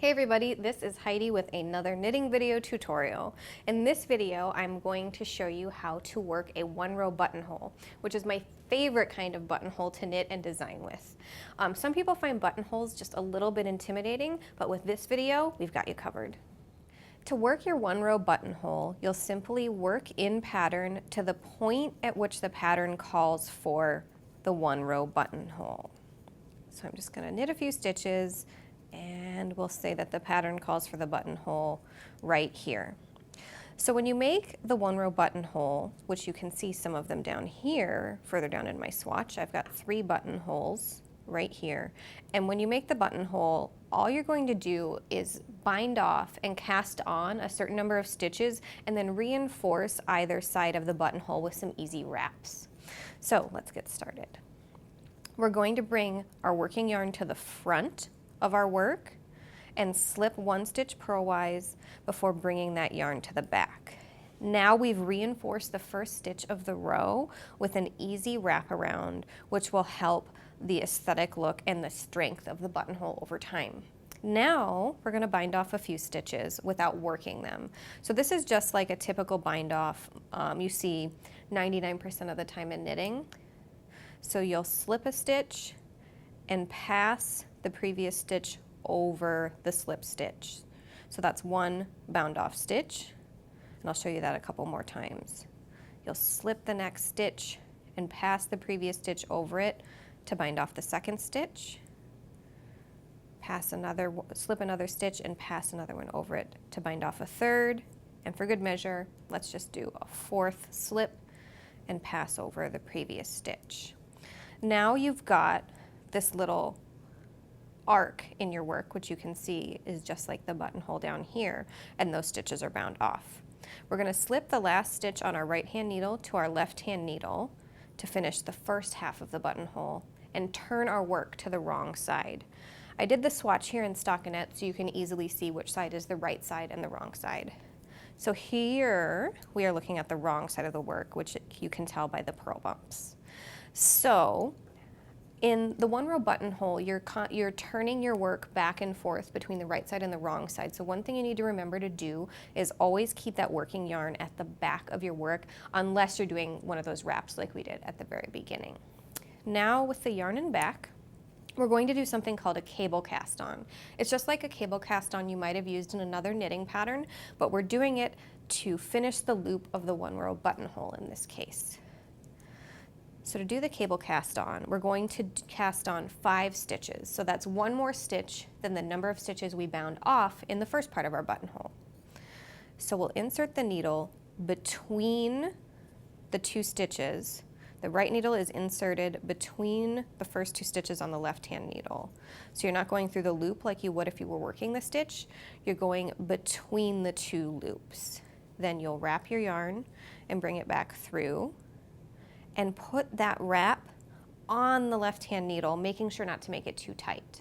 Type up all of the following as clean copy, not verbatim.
Hey everybody, this is Heidi with another knitting video tutorial. In this video, I'm going to show you how to work a one-row buttonhole, which is my favorite kind of buttonhole to knit and design with. Some people find buttonholes just a little bit intimidating, but with this video, we've got you covered. To work your one-row buttonhole, you'll simply work in pattern to the point at which the pattern calls for the one-row buttonhole. So I'm just going to knit a few stitches, and we'll say that the pattern calls for the buttonhole right here. So when you make the one-row buttonhole, which you can see some of them down here, further down in my swatch, I've got 3 buttonholes right here. And when you make the buttonhole, all you're going to do is bind off and cast on a certain number of stitches and then reinforce either side of the buttonhole with some easy wraps. So let's get started. We're going to bring our working yarn to the front of our work and slip 1 stitch purlwise before bringing that yarn to the back. Now we've reinforced the first stitch of the row with an easy wraparound, which will help the aesthetic look and the strength of the buttonhole over time. Now we're going to bind off a few stitches without working them. So this is just like a typical bind off you see 99% of the time in knitting. So you'll slip a stitch and pass the previous stitch over the slip stitch. So that's 1 bound off stitch, and I'll show you that a couple more times. You'll slip the next stitch and pass the previous stitch over it to bind off the second stitch, slip another stitch and pass another one over it to bind off a third, and for good measure, let's just do a 4th slip and pass over the previous stitch. Now you've got this little arc in your work, which you can see is just like the buttonhole down here, and those stitches are bound off. We're going to slip the last stitch on our right hand needle to our left hand needle to finish the first half of the buttonhole and turn our work to the wrong side. I did the swatch here in stockinette so you can easily see which side is the right side and the wrong side. So here we are looking at the wrong side of the work, which you can tell by the purl bumps. So in the one-row buttonhole, you're turning your work back and forth between the right side and the wrong side. So one thing you need to remember to do is always keep that working yarn at the back of your work, unless you're doing one of those wraps like we did at the very beginning. Now with the yarn in back, we're going to do something called a cable cast on. It's just like a cable cast on you might have used in another knitting pattern, but we're doing it to finish the loop of the one-row buttonhole in this case. So to do the cable cast on, we're going to cast on 5 stitches. So that's 1 more stitch than the number of stitches we bound off in the first part of our buttonhole. So we'll insert the needle between the 2 stitches. The right needle is inserted between the first 2 stitches on the left-hand needle. So you're not going through the loop like you would if you were working the stitch. You're going between the 2 loops. Then you'll wrap your yarn and bring it back through and put that wrap on the left-hand needle, making sure not to make it too tight.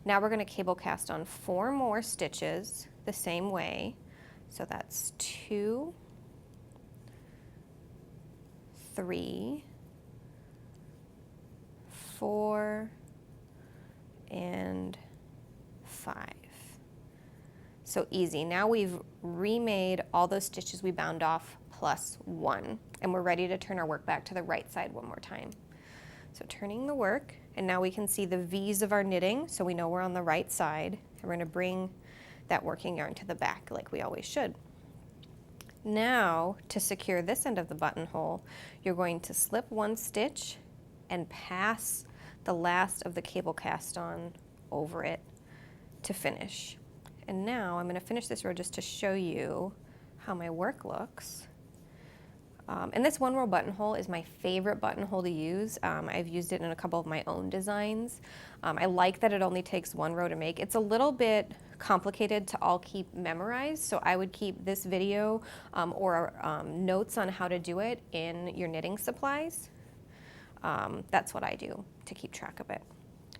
Now we're going to cable cast on 4 more stitches the same way. So that's 2, 3, 4, and 5. So easy. Now we've remade all those stitches we bound off plus 1, and we're ready to turn our work back to the right side one more time. So turning the work, and now we can see the V's of our knitting, so we know we're on the right side, and we're going to bring that working yarn to the back like we always should. Now, to secure this end of the buttonhole, you're going to slip 1 stitch and pass the last of the cable cast on over it to finish. And now I'm going to finish this row just to show you how my work looks. And this one-row buttonhole is my favorite buttonhole to use. I've used it in a couple of my own designs. I like that it only takes 1 row to make. It's a little bit complicated to all keep memorized, so I would keep this video or notes on how to do it in your knitting supplies. That's what I do to keep track of it.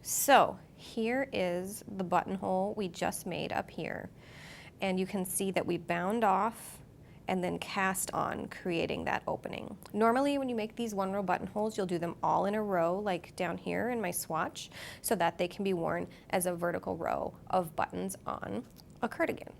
So here is the buttonhole we just made up here. And you can see that we bound off and then cast on, creating that opening. Normally when you make these one row buttonholes, you'll do them all in a row, like down here in my swatch, so that they can be worn as a vertical row of buttons on a cardigan.